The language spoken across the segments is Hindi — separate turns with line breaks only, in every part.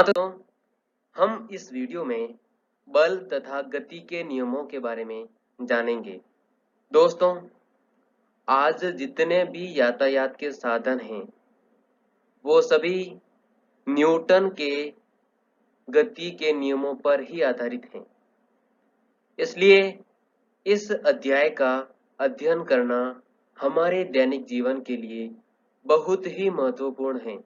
तो हम इस वीडियो में बल तथा गति के नियमों के बारे में जानेंगे। दोस्तों, आज जितने भी यातायात के साधन हैं, वो सभी न्यूटन के गति के नियमों पर ही आधारित हैं। इसलिए इस अध्याय का अध्ययन करना हमारे दैनिक जीवन के लिए बहुत ही महत्वपूर्ण है।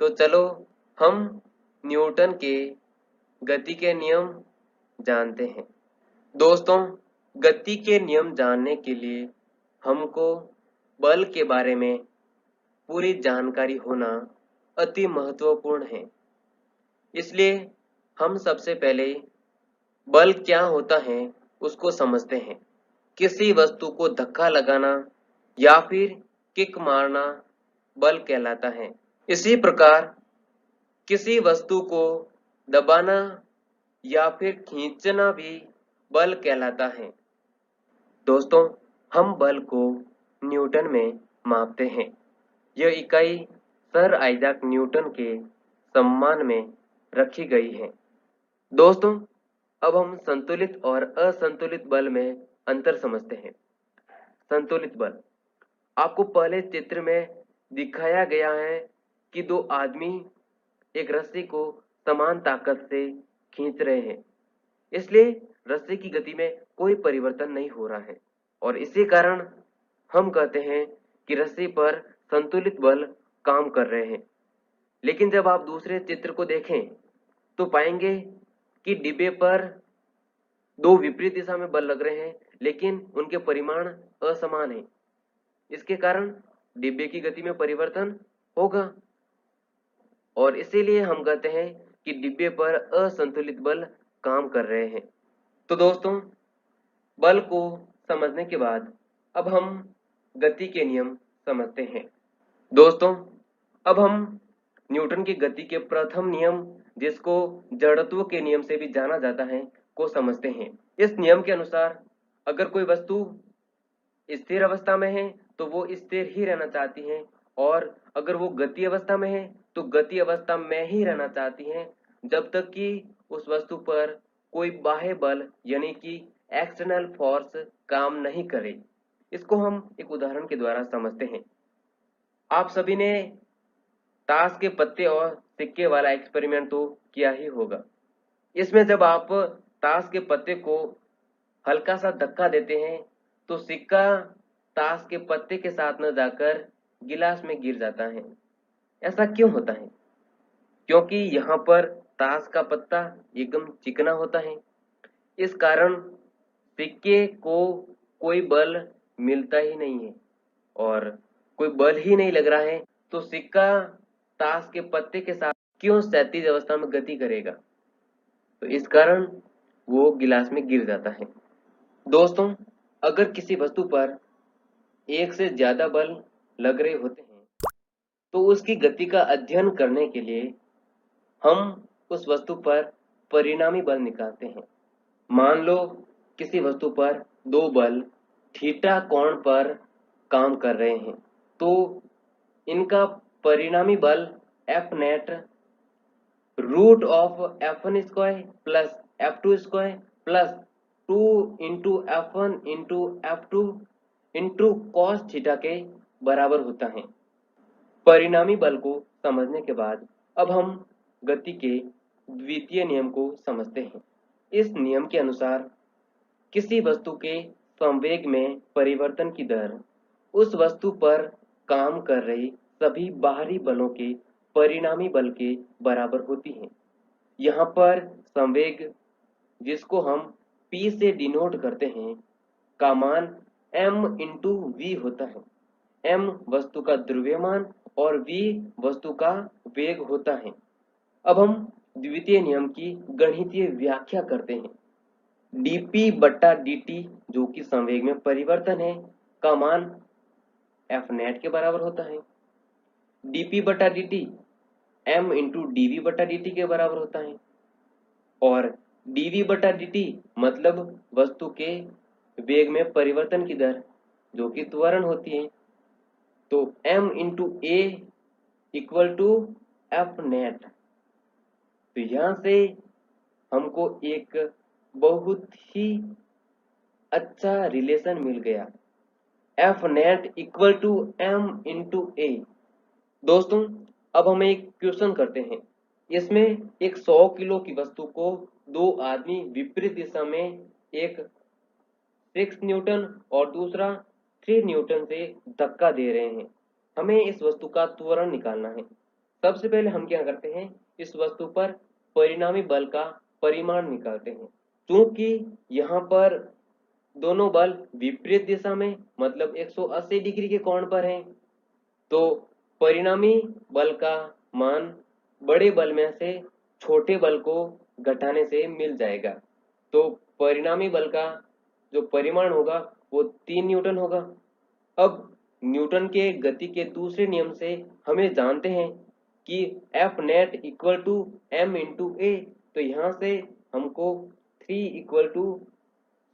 तो चलो हम न्यूटन के गति के नियम जानते हैं। दोस्तों, गति के नियम जानने के लिए हमको बल के बारे में पूरी जानकारी होना अति महत्वपूर्ण है। इसलिए हम सबसे पहले बल क्या होता है उसको समझते हैं। किसी वस्तु को धक्का लगाना या फिर किक मारना बल कहलाता है। इसी प्रकार किसी वस्तु को दबाना या फिर खींचना भी बल कहलाता है। दोस्तों, हम बल को न्यूटन में मापते हैं। यह इकाई सर आइजैक न्यूटन के सम्मान में रखी गई है। दोस्तों, अब हम संतुलित और असंतुलित बल में अंतर समझते हैं। संतुलित बल आपको पहले चित्र में दिखाया गया है कि दो आदमी एक रस्सी को समान ताकत से खींच रहे हैं। इसलिए रस्सी की गति में कोई परिवर्तन नहीं हो रहा है और इसी कारण हम कहते हैं कि रस्सी पर संतुलित बल काम कर रहे हैं। लेकिन जब आप दूसरे चित्र को देखें तो पाएंगे कि डिब्बे पर दो विपरीत दिशा में बल लग रहे हैं, लेकिन उनके परिमाण असमान है। इसके कारण डिब्बे की गति में परिवर्तन होगा और इसीलिए हम कहते हैं कि डिब्बे पर असंतुलित बल काम कर रहे हैं। तो दोस्तों, बल को समझने के बाद अब हम गति के नियम समझते हैं। दोस्तों, अब हम न्यूटन की गति के प्रथम नियम, जिसको जड़त्व के नियम से भी जाना जाता है, को समझते हैं। इस नियम के अनुसार अगर कोई वस्तु स्थिर अवस्था में है तो वो स्थिर ही रहना चाहती है और अगर वो गति अवस्था में है तो गति अवस्था में ही रहना चाहती है जब तक कि उस वस्तु पर कोई बाह्य बल यानी कि एक्सटर्नल फोर्स काम नहीं करे। इसको हम एक उदाहरण के द्वारा समझते हैं। आप सभी ने ताश के पत्ते और सिक्के वाला एक्सपेरिमेंट तो किया ही होगा। इसमें जब आप ताश के पत्ते को हल्का सा धक्का देते हैं तो सिक्का ताश के पत्ते के साथ न जाकर गिलास में गिर जाता है। ऐसा क्यों होता है? क्योंकि यहाँ पर ताश का पत्ता एकदम चिकना होता है। इस कारण सिक्के को कोई बल मिलता ही नहीं है और कोई बल ही नहीं लग रहा है तो सिक्का ताश के पत्ते के साथ क्यों क्षैतिज अवस्था में गति करेगा? तो इस कारण वो गिलास में गिर जाता है। दोस्तों, अगर किसी वस्तु पर एक से ज्यादा बल लग रहे होते हैं तो उसकी गति का अध्ययन करने के लिए हम उस वस्तु पर परिणामी बल निकालते हैं। मान लो किसी वस्तु पर दो बल थीटा कोण पर काम कर रहे हैं तो इनका परिणामी बल F net root of F1 square plus F2 square plus 2 into F1 into F2 into cos theta के बराबर होता है। परिणामी बल को समझने के बाद अब हम गति के द्वितीय नियम को समझते हैं। इस नियम के अनुसार किसी वस्तु के संवेग में परिवर्तन की दर उस वस्तु पर काम कर रहे सभी बाहरी बलों के परिणामी बल के बराबर होती है। यहाँ पर संवेग, जिसको हम P से डिनोट करते हैं, का मान m इंटू वी होता है। m वस्तु का द्रव्यमान और v वस्तु का वेग होता है। अब हम द्वितीय नियम की गणितीय व्याख्या करते हैं। dp बट्टा dt, जो कि संवेग में परिवर्तन है, का मान F नेट के बराबर होता है। dp बट्टा dt m इंटू dv बट्टा dt के बराबर होता है और dv बट्टा dt मतलब वस्तु के वेग में परिवर्तन की दर, जो कि त्वरण होती है। तो m into a equal to F net. तो यहाँ से हमको एक बहुत ही अच्छा रिलेशन मिल गया, F net equal to M into A. दोस्तों अब हम एक क्वेश्चन करते हैं। इसमें एक 100 किलो की वस्तु को दो आदमी विपरीत दिशा में, एक 6 न्यूटन और दूसरा 3 न्यूटन से धक्का दे रहे हैं। हमें इस वस्तु का त्वरण निकालना है। सबसे पहले हम क्या करते हैं, इस वस्तु पर परिणामी बल का परिमाण निकालते हैं। क्योंकि यहाँ पर दोनों बल विपरीत दिशा में मतलब 180 डिग्री के कोण पर हैं, तो परिणामी बल का मान बड़े बल में से छोटे बल को घटाने से मिल जाएगा। तो परिणामी बल का जो परिमाण होगा वो 3 न्यूटन होगा। अब न्यूटन के गति के दूसरे नियम से हमें जानते हैं कि F net equal to M into A. तो यहाँ से हमको 3 इक्वल टू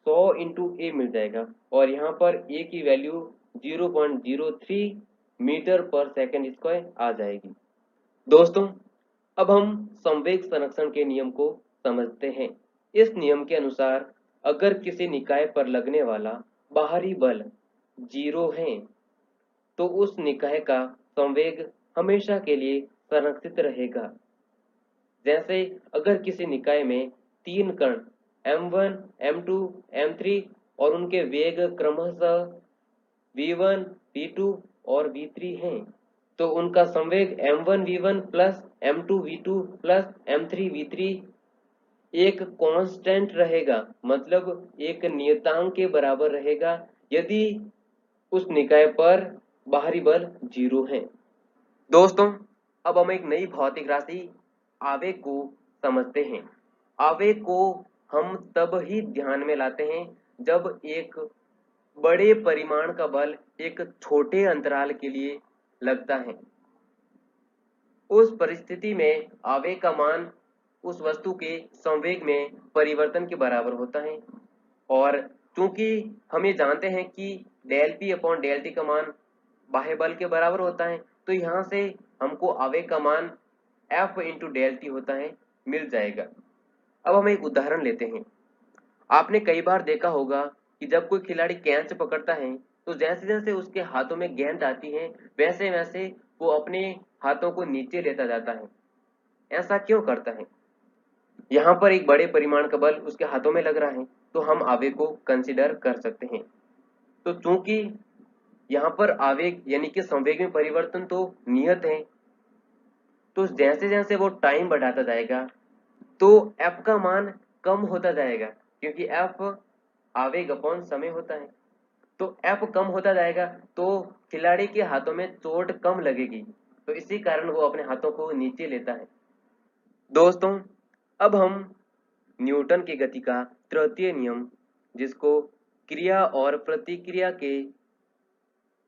100 इंटू ए मिल जाएगा और यहाँ पर ए की value 0.03 metre per second square आ जाएगी। दोस्तों अब हम संवेग संरक्षण के नियम को समझते हैं। इस नियम के अनुसार अगर किसी निकाय पर लगने वाला बाहरी बल 0 है तो उस निकाय का संवेग हमेशा के लिए संरक्षित रहेगा। जैसे अगर किसी निकाय में 3 कण m1, m2, m3 और उनके वेग क्रमशः v1, v2 और v3 हैं, तो उनका संवेग m1 v1 plus m2 v2 plus m3 v3 एक कांस्टेंट रहेगा, मतलब एक नियतांक के बराबर रहेगा यदि उस निकाय पर बाहरी बल 0 है। दोस्तों अब हम एक नई भौतिक राशि आवेग को समझते हैं। आवेग को हम तब ही ध्यान में लाते हैं जब एक बड़े परिमाण का बल एक छोटे अंतराल के लिए लगता है। उस परिस्थिति में आवेग का मान उस वस्तु के संवेग में परिवर्तन के बराबर होता है। और चूंकि हम ये जानते हैं कि del P upon del T का मान बाह्य बल के बराबर होता है, तो यहाँ से हमको आवेग का मान एफ इंटू डेल टी होता है मिल जाएगा। अब हम एक उदाहरण लेते हैं। आपने कई बार देखा होगा कि जब कोई खिलाड़ी कैच पकड़ता है तो जैसे जैसे उसके हाथों में गेंद आती है वैसे वैसे वो अपने हाथों को नीचे लेता जाता है। ऐसा क्यों करता है? यहाँ पर एक बड़े परिमाण का बल उसके हाथों में लग रहा है, तो हम आवेग को कंसिडर कर सकते हैं। तो चूंकि यहाँ पर आवेग यानी कि संवेग में परिवर्तन तो नियत है, तो जैसे जैसे वो टाइम बढ़ाता जाएगा तो एफ का मान कम होता जाएगा, क्योंकि एफ आवेग अपॉन समय होता है। तो एफ कम होता जाएगा तो खिलाड़ी के हाथों में चोट कम लगेगी, तो इसी कारण वो अपने हाथों को नीचे लेता है। दोस्तों अब हम न्यूटन की गति का तृतीय नियम, जिसको क्रिया और प्रतिक्रिया के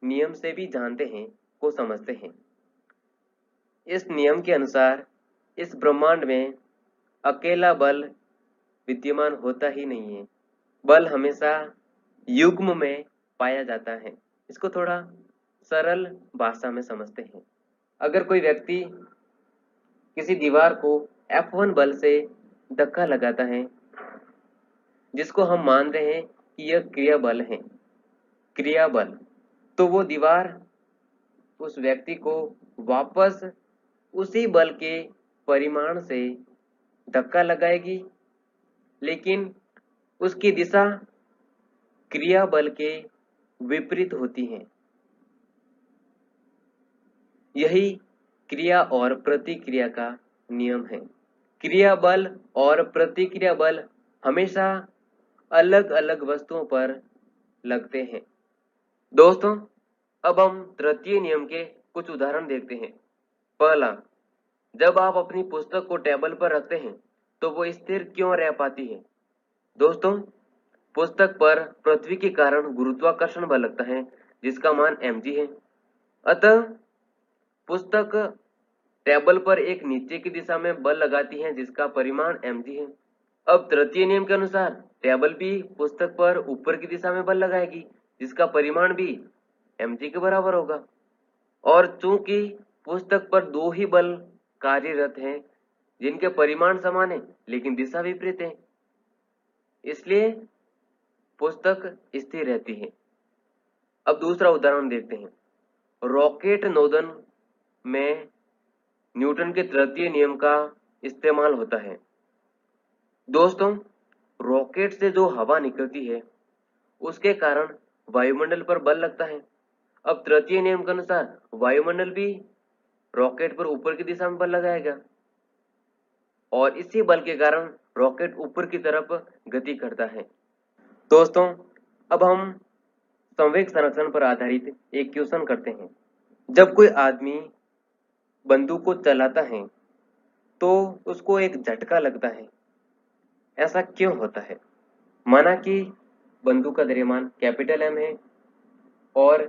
नियम से भी जानते हैं, को समझते हैं। इस नियम के अनुसार इस ब्रह्मांड में अकेला बल विद्यमान होता ही नहीं है, बल हमेशा युग्म में पाया जाता है। इसको थोड़ा सरल भाषा में समझते हैं। अगर कोई व्यक्ति किसी दीवार को F1 बल से धक्का लगाता है, जिसको हम मान रहे हैं कि यह क्रिया बल है, क्रिया बल, तो वो दीवार उस व्यक्ति को वापस उसी बल के परिमाण से धक्का लगाएगी, लेकिन उसकी दिशा क्रिया बल के विपरीत होती है। यही क्रिया और प्रतिक्रिया का नियम है। क्रिया बल और प्रतिक्रिया बल हमेशा अलग अलग वस्तुओं पर लगते हैं। दोस्तों अब हम तृतीय नियम के कुछ उदाहरण देखते हैं। पहला, जब आप अपनी पुस्तक को टेबल पर रखते हैं तो वो स्थिर क्यों रह पाती है? दोस्तों पुस्तक पर पृथ्वी के कारण गुरुत्वाकर्षण बल लगता है, जिसका मान mg है। अतः पुस्तक टेबल पर एक नीचे की दिशा में बल लगाती है, जिसका परिमाण mg है। अब तृतीय नियम के अनुसार टेबल भी पुस्तक पर ऊपर की दिशा में बल लगाएगी, जिसका परिमाण भी mg के बराबर होगा। और चूंकि पुस्तक पर दो ही बल कार्यरत हैं जिनके परिमाण समान है लेकिन दिशा विपरीत है, इसलिए पुस्तक स्थिर रहती है। अब दूसरा उदाहरण देखते हैं। रॉकेट नोदन में न्यूटन के तृतीय नियम का इस्तेमाल होता है। दोस्तों, रॉकेट से जो हवा निकलती है उसके कारण वायुमंडल पर बल लगता है। अब तृतीय नियम के अनुसार वायुमंडल भी रॉकेट पर ऊपर की दिशा में बल लगाएगा और इसी बल के कारण रॉकेट ऊपर की तरफ गति करता है। दोस्तों, अब हम संवेग संरक्षण पर आधारित एक क्वेश्चन करते हैं। जब कोई आदमी बंदूक को चलाता है तो उसको एक झटका लगता है, ऐसा क्यों होता है? माना कि बंदूक का द्रव्यमान कैपिटल एम है और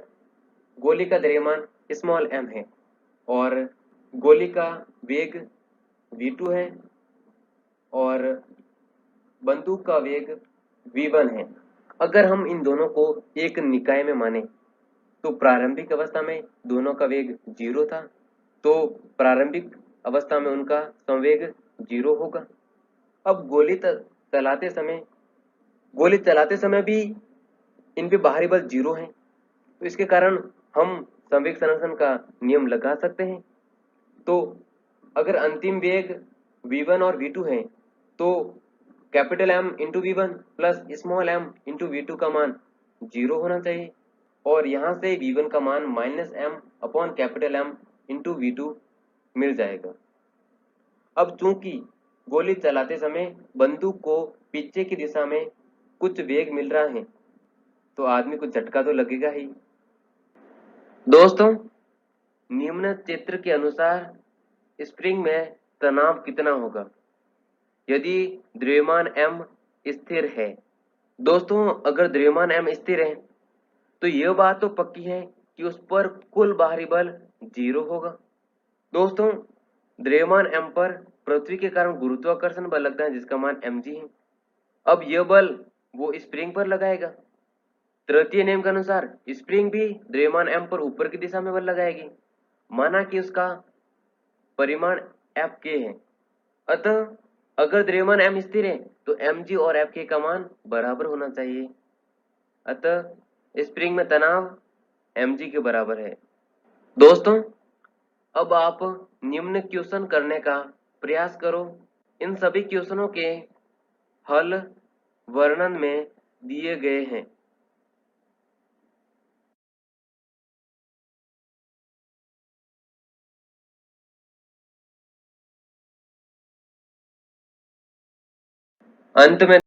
गोली का द्रव्यमान स्मॉल एम है और गोली का वेग v2 है और बंदूक का वेग v1 है। अगर हम इन दोनों को एक निकाय में माने तो प्रारंभिक अवस्था में दोनों का वेग 0 था, तो प्रारंभिक अवस्था में उनका संवेग 0 होगा। अब गोली चलाते समय भी इन पे बाहरी बल 0 है, तो इसके कारण हम संवेग संरक्षण का नियम लगा सकते हैं। तो अगर अंतिम वेग v1 और v2 है तो कैपिटल M इंटू वी1 प्लस स्मॉल m इंटू वी2 का मान 0 होना चाहिए और यहाँ से v1 का मान minus m upon capital M into वी2 मिल जाएगा। अब चूंकि गोली चलाते समय बंदूक को पीछे की दिशा में कुछ वेग मिल रहा है तो आदमी को झटका तो लगेगा ही। दोस्तों, निम्न चित्र के अनुसार स्प्रिंग में तनाव कितना होगा यदि द्रव्यमान m स्थिर है? दोस्तों, अगर द्रव्यमान m स्थिर है तो यह बात तो पक्की है कि उस पर कुल बाहरी बल 0 होगा। दोस्तों, द्रव्यमान m पर पृथ्वी के कारण गुरुत्वाकर्षण बल लगता है जिसका मान mg है। अब यह बल वो स्प्रिंग पर लगाएगा। तृतीय नियम के अनुसार स्प्रिंग भी द्रव्यमान m पर ऊपर की दिशा में बल लगाएगी। माना कि उसका परिमाण Fk है, अतः अगर द्रव्यमान m स्थिर है तो mg और Fk का मान बराबर होना चाहिए, अतः स्प्रिंग में तनाव mg के बराबर है। दोस्तों, अब आप निम्न क्वेश्चन करने का प्रयास करो। इन सभी क्वेश्चनों के हल वर्णन में दिए गए हैं। अंत में